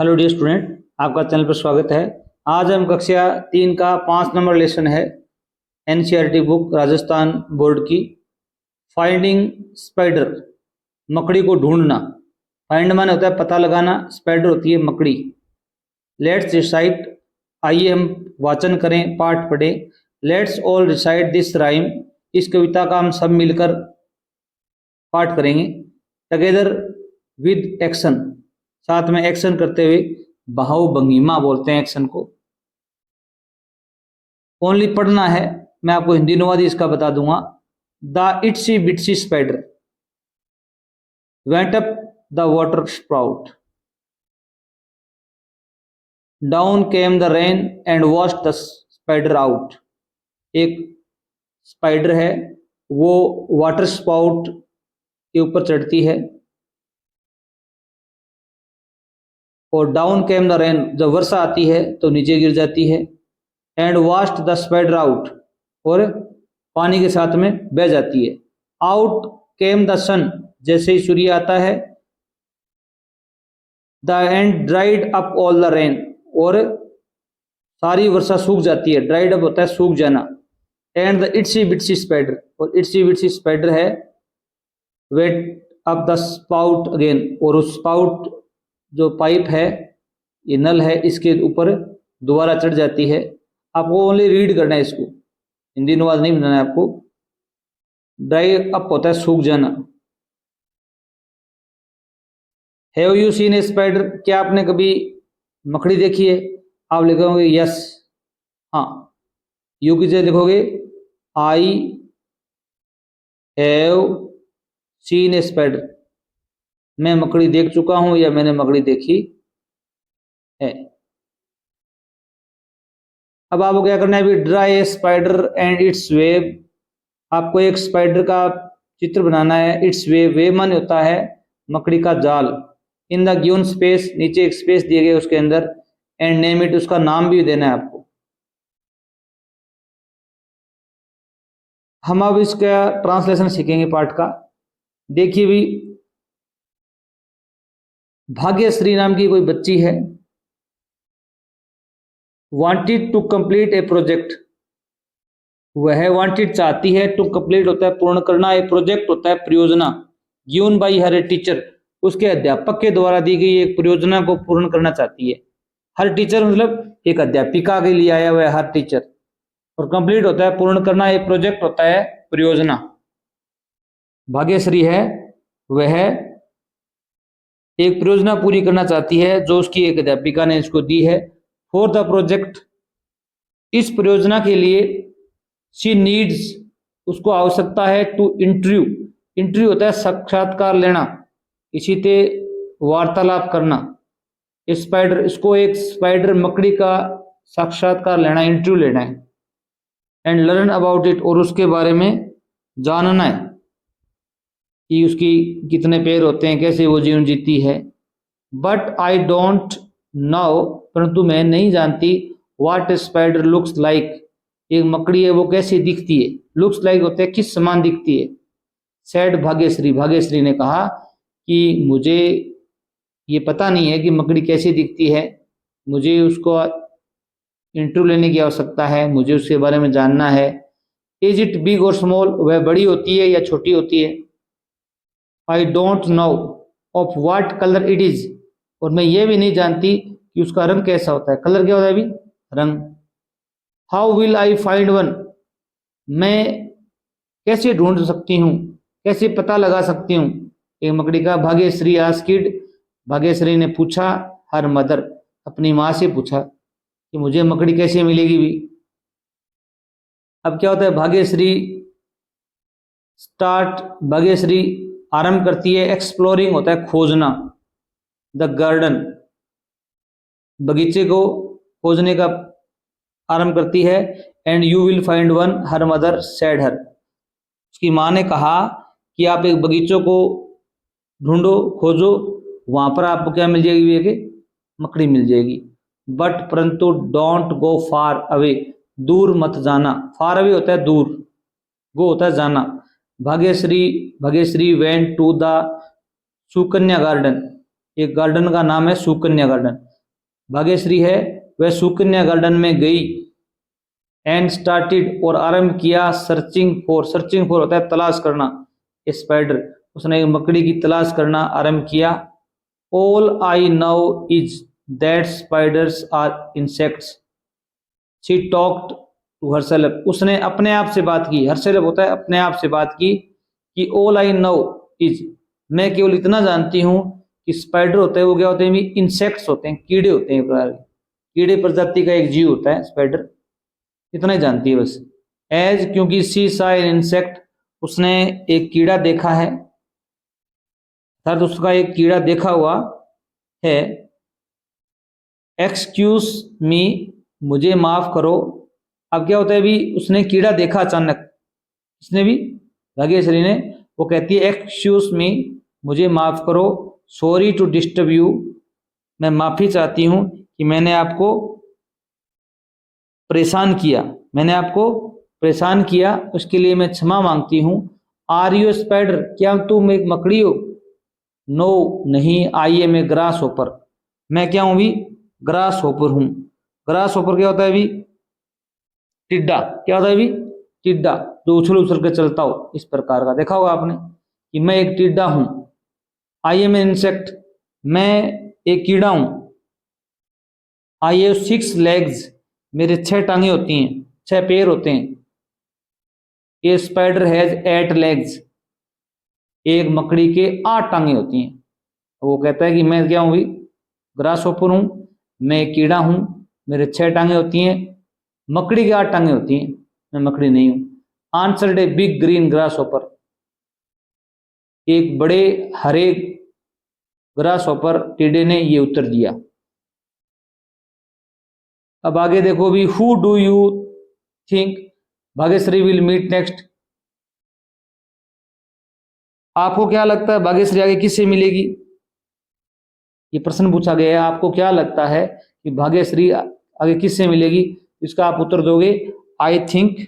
Hello dear student, आपका channel पर स्वागत है। आज हम कक्षा 3 का 5 नंबर लेसन है एनसीईआरटी बुक राजस्थान बोर्ड की फाइंडिंग स्पाइडर, मकड़ी को ढूंढना। फाइंड माने होता है पता लगाना, स्पाइडर होती है मकड़ी। लेट्स रिसाइट, आइए हम वाचन करें, पाठ पढ़ें। Let's all recite this rhyme, इस कविता का हम सब मिलकर पाठ करेंगे। टुगेदर विद एक्शन, साथ में एक्शन करते हुए। बहुभंगिमा बोलते हैं एक्शन को। ओनली पढ़ना है, मैं आपको हिंदी अनुवाद इसका बता दूंगा। The itsy bitsy spider went up the water sprout, down came the rain and washed the spider out. एक स्पाइडर है, वो वाटर स्पाउट के ऊपर चढ़ती है और डाउन केम द रेन, जब वर्षा आती है तो नीचे गिर जाती है। And washed the spider out, और पानी के साथ में बह जाती है। आउट केम द सन, जैसे ही सूर्य आता है। The end dried up all the rain, और सारी वर्षा सूख जाती है। ड्राइड अप होता है सूख जाना। And the itsy bitsy spider, और इट्सी बिट्सी स्पाइडर है went up the spout again, और उस स्पाउट जो पाइप है, ये नल है, इसके ऊपर दोबारा चढ़ जाती है। आपको ओनली रीड करना है इसको, हिंदी अनुवाद नहीं बनाना है आपको। ड्राई अप होता है सूख जाना। Have you seen A spider, क्या आपने कभी मकड़ी देखी है? आप लिखोगे यस, हाँ। यू की जगह लिखोगे I have seen A spider, मैं मकड़ी देख चुका हूं या मैंने मकड़ी देखी है। अब आपको क्या करना है, अभी draw a spider and it's web, आपको एक स्पाइडर का चित्र बनाना है। इट्स वेब, वेब माने होता है मकड़ी का जाल। इन द गिवन स्पेस, नीचे एक स्पेस दिए गए उसके अंदर। एंड नेम इट, उसका नाम भी देना है आपको। हम अब इसका ट्रांसलेशन सीखेंगे पाठ का। देखिए भी, भाग्यश्री नाम की कोई बच्ची है, wanted to complete a project, वह वांटेड चाहती है, टू कंप्लीट होता है पूर्ण करना, ए प्रोजेक्ट होता है परियोजना। Given by her a teacher, उसके अध्यापक के द्वारा दी गई एक परियोजना को पूर्ण करना चाहती है। हर टीचर मतलब एक अध्यापिका के लिए आया हुआ है हर टीचर। और कंप्लीट होता है पूर्ण करना, एक प्रोजेक्ट होता है परियोजना। भाग्यश्री है, वह एक परियोजना पूरी करना चाहती है जो उसकी एक अध्यापिका ने इसको दी है। फॉर द प्रोजेक्ट, इस परियोजना के लिए। शी नीड्स, उसको आवश्यकता है। टू इंटरव्यू, इंटरव्यू होता है साक्षात्कार लेना, इसी ते वार्तालाप करना। स्पाइडर, इसको एक स्पाइडर मकड़ी का साक्षात्कार लेना, इंटरव्यू लेना है। एंड लर्न अबाउट इट, और उसके बारे में जानना है कि उसकी कितने पैर होते हैं, कैसे वो जीवन जीती है। बट आई डोंट नो, परंतु मैं नहीं जानती। व्हाट स्पाइडर लुक्स लाइक, एक मकड़ी है वो कैसी दिखती है। लुक्स लाइक होते हैं किस समान दिखती है। सैड भाग्यश्री, भाग्यश्री ने कहा कि मुझे ये पता नहीं है कि मकड़ी कैसी दिखती है, मुझे उसको इंटरव्यू लेने की आवश्यकता है, मुझे उसके बारे में जानना है। इज इट बिग और स्मॉल, वह बड़ी होती है या छोटी होती है। I don't know of what colour it is, और मैं ये भी नहीं जानती कि उसका रंग कैसा होता है। कलर क्या होता है अभी, रंग। How will I find one, मैं कैसे ढूंढ सकती हूँ, कैसे पता लगा सकती हूँ एक मकड़ी का। भाग्यश्री आस्किड, भाग्यश्री ने पूछा। हर मदर, अपनी माँ से पूछा कि मुझे मकड़ी कैसे मिलेगी भी। अब क्या होता है, भाग्यश्री स्टार्ट, भाग्यश्री आरंभ करती है। एक्सप्लोरिंग होता है खोजना। द गार्डन, बगीचे को खोजने का आरंभ करती है। And you will find one, her mother said her, उसकी माँ ने कहा कि आप एक बगीचों को ढूंढो, खोजो, वहां पर आपको क्या मिल जाएगी, एक मकड़ी मिल जाएगी। बट परंतु डोंट गो फार अवे, दूर मत जाना। फार अवे होता है दूर, गो होता है जाना। Bhagyashree went to the Sukanya garden, एक गार्डन का नाम है सुकन्या गार्डन। भाग्यश्री है वह सुकन्या गार्डन में गई एंड स्टार्टेड और आरंभ किया सर्चिंग फॉर होता है तलाश करना, ए स्पाइडर उसने मकड़ी की तलाश करना आरंभ किया। All I know is that spiders are insects, she talked to herself उसने अपने आप से बात की, हरसेल्फ होता है अपने आप से बात की कि ऑल आई नो इज मैं केवल इतना जानती हूँ कि स्पाइडर होते हैं वो क्या होते हैं, इंसेक्ट्स होते हैं, कीड़े होते हैं, प्रकार के कीड़े प्रजाति का एक जीव होता है स्पाइडर, इतना ही जानती है बस। एज क्योंकि सी सा एन इंसेक्ट उसने एक कीड़ा देखा है, अर्थात उसका एक कीड़ा देखा हुआ है। एक्सक्यूज मी मुझे माफ करो, अब क्या होता है भी उसने कीड़ा देखा अचानक, इसने भी भाग्यश्री ने, वो कहती है एक्सक्यूज मी मुझे माफ करो, सॉरी टू डिस्टर्ब यू मैं माफी चाहती हूँ कि मैंने आपको परेशान किया, मैंने आपको परेशान किया उसके लिए मैं क्षमा मांगती हूँ। आर यू स्पाइडर क्या तुम एक मकड़ी हो? नो नहीं, I am a grasshopper मैं क्या हूँ भी ग्रास होपर हूँ। ग्रास होपर क्या होता है भी? टिड्डा। क्या होता है भी? टिड्डा जो उछल उछल के चलता हो, इस प्रकार का देखा होगा आपने कि मैं एक टिड्डा हूं। आई एम एन इंसेक्ट मैं एक कीड़ा हूं। आई हैव 6 legs मेरे 6 टांगे होती हैं, 6 पैर होते हैं। ए स्पाइडर हैज 8 legs एक मकड़ी के 8 टांगे होती हैं। वो कहता है कि मैं क्या हूं भी ग्रास होपर हूं, मैं एक कीड़ा हूं, मेरे 6 टांगे होती हैं, मकड़ी की 8 टांगे होती हैं, मैं मकड़ी नहीं हूं। Answered a big green grass hopper एक बड़े हरे ग्रास होपर टिड्डे ने ये उत्तर दिया। अब आगे देखो भी who do you think Bhagyashree will meet next, आपको क्या लगता है भाग्यश्री आगे किससे मिलेगी? ये प्रश्न पूछा गया है, आपको क्या लगता है कि भाग्यश्री आगे किससे मिलेगी? इसका आप उत्तर दोगे आई थिंक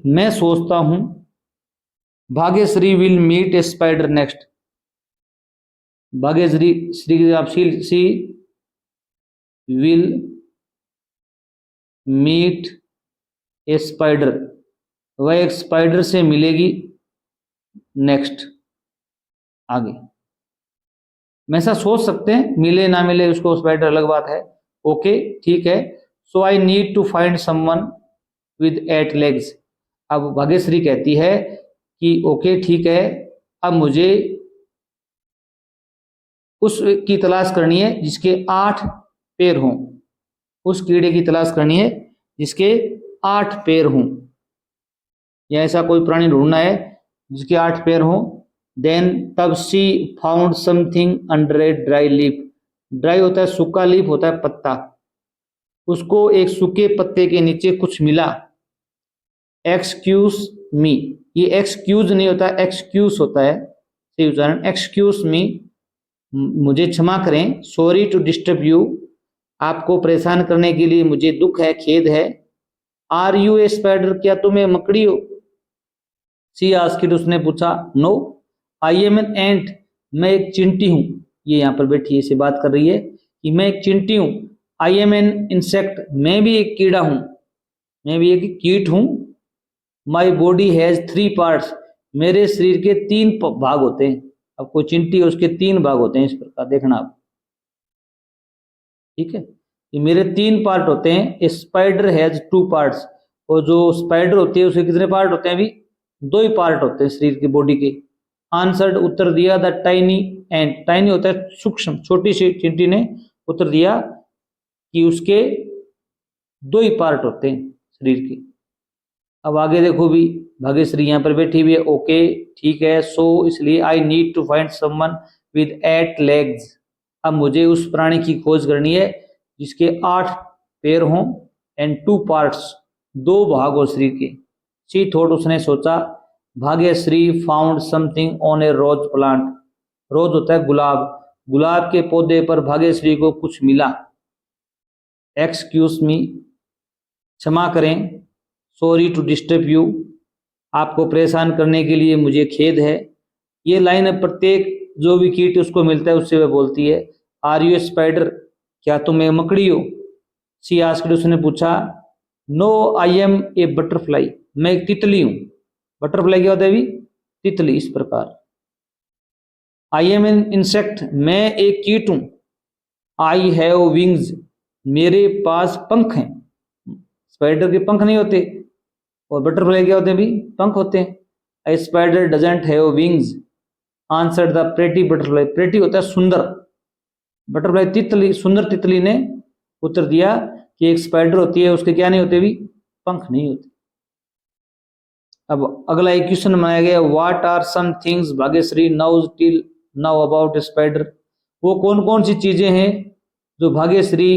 मैं सोचता हूं Bhagyashree will meet a spider next, Bhagyashree Shree आप she will meet a spider वह एक स्पाइडर से मिलेगी नेक्स्ट आगे। मैं ऐसा सोच सकते हैं, मिले ना मिले उसको स्पाइडर अलग बात है। ओके ठीक है, so I need to find someone with 8 legs। अब भाग्यश्री कहती है कि ओके ठीक है, अब मुझे उस की तलाश करनी है जिसके 8 पैर हों, उस कीड़े की तलाश करनी है जिसके 8 पैर हों, या ऐसा कोई प्राणी ढूंढना है जिसके 8 पैर हों। देन तब सी found something under a dry leaf, dry होता है सूखा, लीफ होता है पत्ता, उसको एक सूखे पत्ते के नीचे कुछ मिला। एक्सक्यूज मी, ये एक्सक्यूज नहीं होता, एक्सक्यूज होता है, सही उच्चारण एक्सक्यूज मी मुझे क्षमा करें। सॉरी टू डिस्टर्ब यू आपको परेशान करने के लिए मुझे दुख है, खेद है। आर यू ए स्पाइडर क्या तुम एक मकड़ी हो? सी आस्क्ड उसने पूछा। No I am an ant मैं एक चींटी हूँ, ये यहाँ पर बैठी से बात कर रही है कि मैं एक चींटी हूँ। आई एम एन इंसेक्ट मैं भी एक कीड़ा हूँ, मैं भी एक कीट हूँ। माई बॉडी हैज 3 parts मेरे शरीर के 3 भाग होते हैं। अब कोई चिंटी है उसके 3 भाग होते हैं, इस प्रकार देखना आप, ठीक है। ये मेरे 3 पार्ट होते हैं। ए स्पाइडर हैज 2 parts और जो स्पाइडर होती है उसके कितने पार्ट होते हैं? अभी 2 ही पार्ट होते हैं शरीर के, बॉडी के। आंसर्ड उत्तर दिया द टाइनी एंड, टाइनी होता है सूक्ष्म, छोटी सी चिंटी ने उत्तर दिया कि उसके 2 ही पार्ट होते हैं शरीर के। अब आगे देखो भी भाग्यश्री यहाँ पर बैठी हुई है। ओके ठीक है, सो इसलिए I need to find someone with 8 legs अब मुझे उस प्राणी की खोज करनी है जिसके 8 पैर हों एंड 2 parts 2 भाग हो शरीर के। सी थॉट उसने सोचा। Bhagyashree found something on a rose plant, rose होता है गुलाब, गुलाब के पौधे पर भाग्यश्री को कुछ मिला। एक्सक्यूज मी क्षमा करें, सॉरी टू डिस्टर्ब यू आपको परेशान करने के लिए मुझे खेद है। ये लाइन प्रत्येक जो भी कीट उसको मिलता है उससे वह बोलती है आर यू ए स्पाइडर, क्या तुम एक मकड़ी हो। सी आस्क्ड, उसने पूछा, no I am a butterfly, मैं एक तितली हूं। बटरफ्लाई क्या होता है भी, तितली, इस प्रकार। आई एम एन इंसेक्ट, मैं एक कीट हूं। आई हैव विंग्स, मेरे पास पंख हैं। स्पाइडर के पंख नहीं होते, और बटरफ्लाई क्या होते हैं भी, पंख होते हैं। A spider doesn't have wings answer the pretty butterfly, pretty होता है सुंदर, बटरफ्लाई तितली, सुंदर तितली ने उत्तर दिया कि एक स्पाइडर होती है, उसके क्या नहीं होते भी, पंख नहीं होते। अब अगला एक क्वेश्चन बनाया गया, what are some things Bhagyashree knows till now about spider, वो कौन कौन सी चीजें हैं जो भाग्यश्री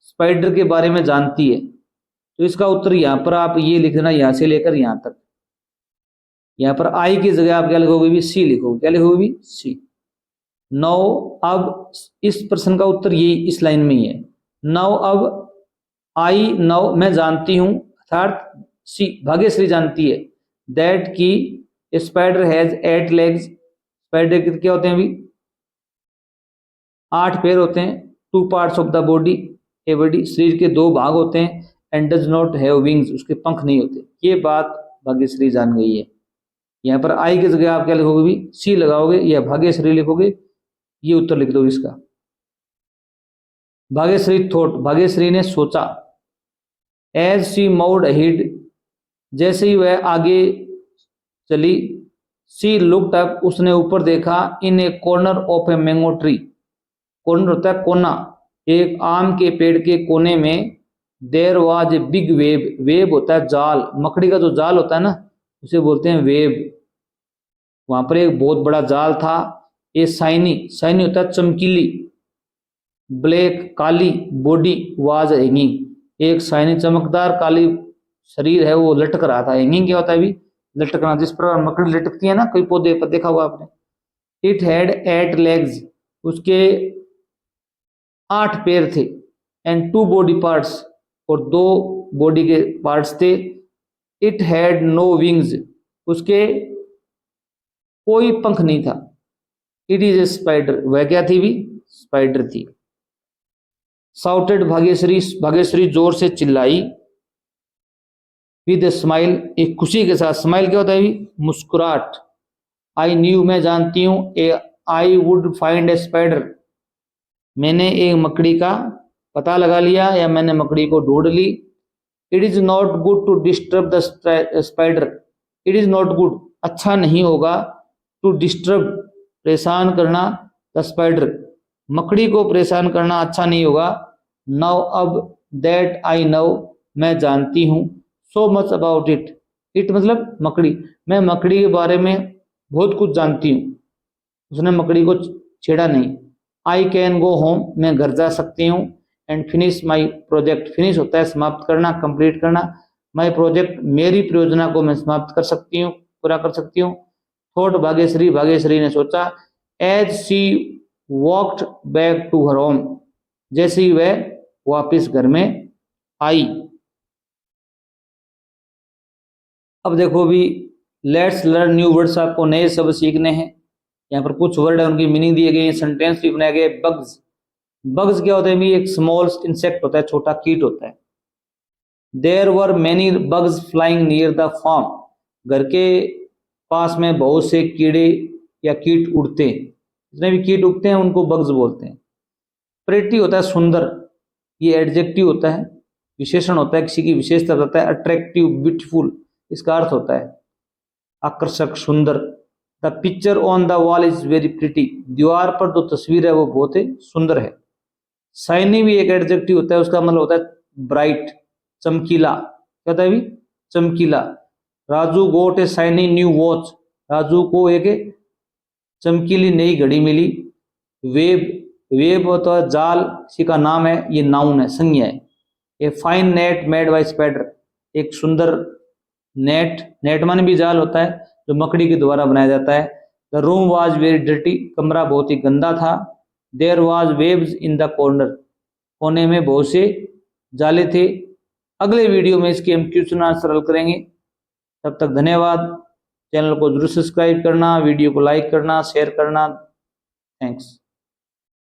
स्पाइडर के बारे में जानती है। तो इसका उत्तर यहाँ पर आप ये लिखना, यहाँ से लेकर यहाँ तक। यहाँ पर आई की जगह आप क्या लिखोगे भी, सी लिखोगे, क्या लिखोगे भी, सी। नौ, अब इस प्रश्न का उत्तर ये इस लाइन में ही है। नौ, अब आई नौ, मैं जानती हूं, अर्थात सी भाग्यश्री जानती है, दैट की स्पाइडर हैज 8 लेग्स, स्पाइडर के क्या होते हैं भी, 8 पैर होते हैं। 2 parts of the body, a body, शरीर के 2 भाग होते हैं। And does not have wings, उसके पंख नहीं होते। ये बात भाग्यश्री जान गई है। यहाँ पर आई की जगह आप क्या लिखोगे भी, सी लगाओगे या भाग्यश्री लिखोगे, ये उत्तर लिख दो इसका। भाग्यश्री थॉट, भाग्यश्री ने सोचा। एज शी मूव्ड अहेड, जैसे ही वह आगे चली। सी लुक्ड अप, उसने ऊपर देखा। In a corner of a mango tree, corner होता है कोना, एक आम के पेड़ के कोने में। There was a big web, web होता है जाल, मकड़ी का जो जाल होता है ना, उसे बोलते हैं वेब। वहां पर एक बहुत बड़ा जाल था। ये शाइनी, शाइनी होता है चमकीली। Black, Kali, body was hanging, एक शाइनी चमकदार काली शरीर है वो लटक रहा था। हैंगिंग क्या होता है भी, लटकना, जिस प्रकार मकड़ी लटकती है ना कोई पौधे पर, देखा हुआ आपने। इट हैड 8 लेग्स, उसके 8 पैर थे। एंड 2 बॉडी पार्ट्स, और 2 बॉडी के पार्ट्स थे। इट हैड नो विंग्स, उसके कोई पंख नहीं था। इट इज ए स्पाइडर, वह क्या थी भी, स्पाइडर थी। साउटेड भाग्यश्री, भाग्यश्री जोर से चिल्लाई। विद स्माइल, एक खुशी के साथ, स्माइल क्या होता है भी, मुस्कुराहट। आई न्यू, मैं जानती हूँ। A I would find a spider, मैंने एक मकड़ी का पता लगा लिया, या मैंने मकड़ी को ढूंढ ली। It is not good to disturb the spider, it is not good, अच्छा नहीं होगा, टू डिस्टर्ब, परेशान करना, द स्पाइडर, मकड़ी को परेशान करना अच्छा नहीं होगा। नाउ, अब, दैट आई नो, मैं जानती हूँ। So much about it, it मतलब मकड़ी, मैं मकड़ी के बारे में बहुत कुछ जानती हूँ। उसने मकड़ी को छेड़ा नहीं। आई कैन गो होम, मैं घर जा सकती हूँ। And finish my project, finish होता है समाप्त करना, कंप्लीट करना। माई प्रोजेक्ट, मेरी परियोजना को मैं समाप्त कर सकती हूँ, पूरा कर सकती हूँ। थॉट भाग्यश्री, भाग्यश्री ने सोचा। As she walked back to her home, जैसे ही वह वापिस घर में आई। अब देखो भी, लेट्स लर्न न्यू वर्ड्स, आपको नए शब्द सीखने हैं। यहाँ पर कुछ वर्ड है, उनकी मीनिंग दिए गए, सेंटेंस भी बनाए गए। बग्स, बग्स क्या होते हैं भी, एक स्मॉल इंसेक्ट होता है, छोटा कीट होता है। There were many bugs flying near the farm, घर के पास में बहुत से कीड़े या कीट उड़ते हैं, जितने भी कीट उगते हैं उनको बग्स बोलते हैं। प्रेटी होता है सुंदर, ये एडजेक्टिव होता है, विशेषण होता है, किसी की विशेषता बताता है। अट्रैक्टिव, ब्यूटीफुल, इसका अर्थ होता है आकर्षक, सुंदर। The picture on the wall is very pretty, दीवार पर जो तस्वीर है वो बहुत ही सुंदर है। शाइनी भी एक एडजेक्टिव होता है, उसका मतलब होता है ब्राइट, चमकीला, क्या होता है भी, चमकीला। राजू गोट ए शाइनी न्यू वॉच, राजू को एक चमकीली नई घड़ी मिली। वेब, वेब होता है जाल, किसी का नाम है, ये नाउन है, संज्ञा है। A fine net made by spider, एक सुंदर नेट, नेट माने भी जाल होता है जो मकड़ी के द्वारा बनाया जाता है। The room was very dirty, कमरा बहुत ही गंदा था। There was webs in the corner, कोने में बहुत से जाले थे। अगले वीडियो में इसके हम क्वेश्चन आंसर हल करेंगे। तब तक धन्यवाद। चैनल को जरूर सब्सक्राइब करना, वीडियो को लाइक करना, शेयर करना। थैंक्स।